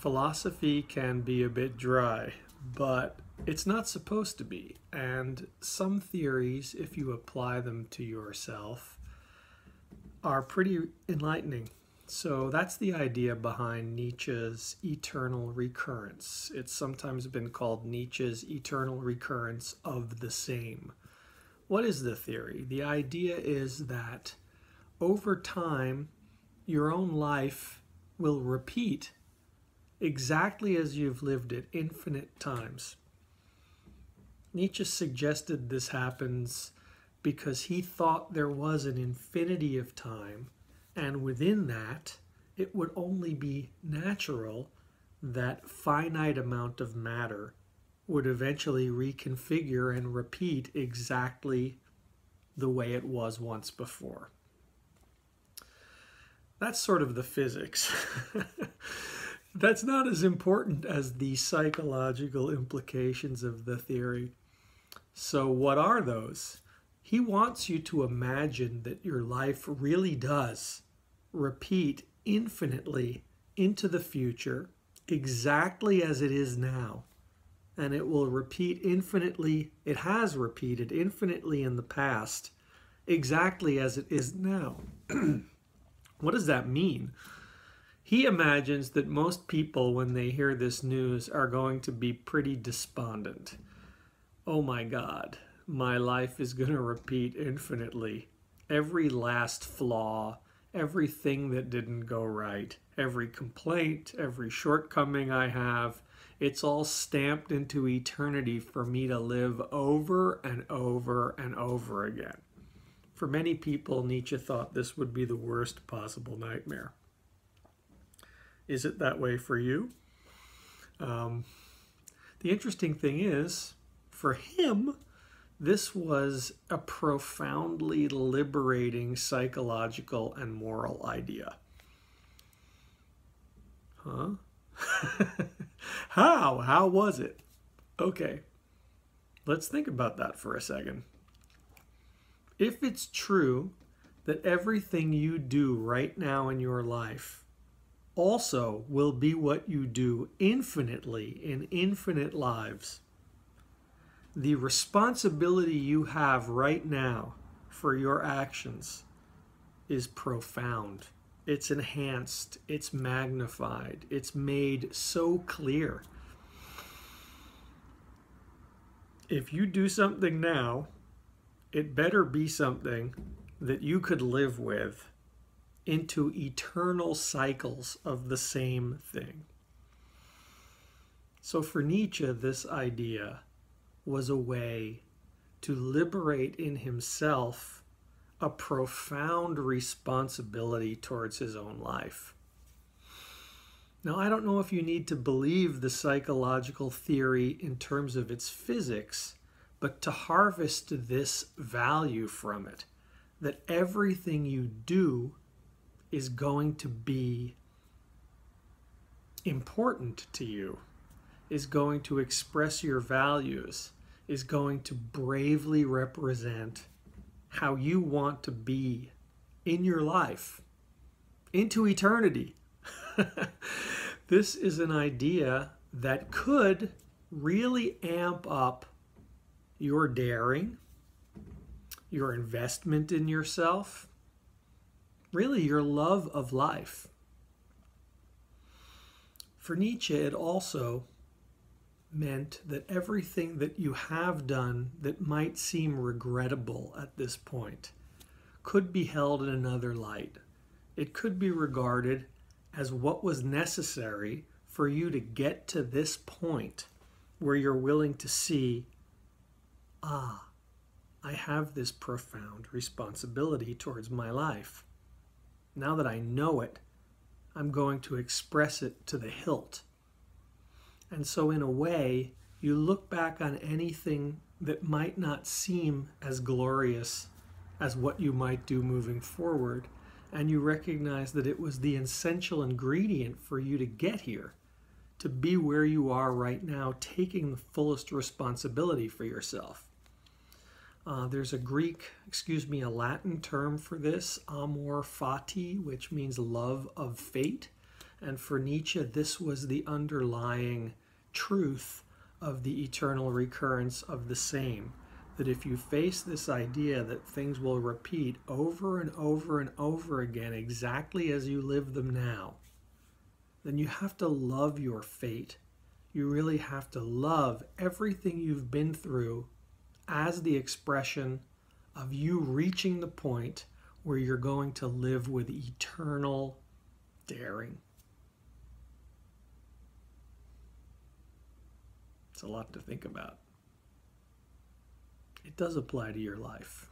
Philosophy can be a bit dry, but it's not supposed to be. And some theories, if you apply them to yourself, are pretty enlightening. So that's the idea behind Nietzsche's Eternal Recurrence. It's sometimes been called Nietzsche's Eternal Recurrence of the Same. What is the theory? The idea is that over time, your own life will repeat exactly as you've lived it infinite times. Nietzsche suggested this happens because he thought there was an infinity of time, and within that, it would only be natural that finite amount of matter would eventually reconfigure and repeat exactly the way it was once before. That's sort of the physics. That's not as important as the psychological implications of the theory. So what are those? He wants you to imagine that your life really does repeat infinitely into the future, exactly as it is now. And it will repeat infinitely, it has repeated infinitely in the past, exactly as it is now. What does that mean? He imagines that most people, when they hear this news, are going to be pretty despondent. Oh my God, my life is going to repeat infinitely. Every last flaw, everything that didn't go right, every complaint, every shortcoming I have, it's all stamped into eternity for me to live over and over and over again. For many people, Nietzsche thought this would be the worst possible nightmare. Is it that way for you? The interesting thing is, for him, this was a profoundly liberating psychological and moral idea. Huh? How? How was it? Okay, let's think about that for a second. If it's true that everything you do right now in your life also will be what you do infinitely in infinite lives, the responsibility you have right now for your actions is profound. It's enhanced, it's magnified, it's made so clear. If you do something now, it better be something that you could live with into eternal cycles of the same thing. So for Nietzsche, this idea was a way to liberate in himself a profound responsibility towards his own life. Now, I don't know if you need to believe the psychological theory in terms of its physics, but to harvest this value from it, that everything you do is going to be important to you, is going to express your values, is going to bravely represent how you want to be in your life, into eternity. This is an idea that could really amp up your daring, your investment in yourself, really your love of life. For Nietzsche, it also meant that everything that you have done that might seem regrettable at this point could be held in another light. It could be regarded as what was necessary for you to get to this point where you're willing to see, I have this profound responsibility towards my life. Now that I know it, I'm going to express it to the hilt. And so in a way, you look back on anything that might not seem as glorious as what you might do moving forward, and you recognize that it was the essential ingredient for you to get here, to be where you are right now, taking the fullest responsibility for yourself. There's a Latin term for this, amor fati, which means love of fate. And for Nietzsche, this was the underlying truth of the eternal recurrence of the same. That if you face this idea that things will repeat over and over and over again exactly as you live them now, then you have to love your fate. You really have to love everything you've been through as the expression of you reaching the point where you're going to live with eternal daring. It's a lot to think about. It does apply to your life.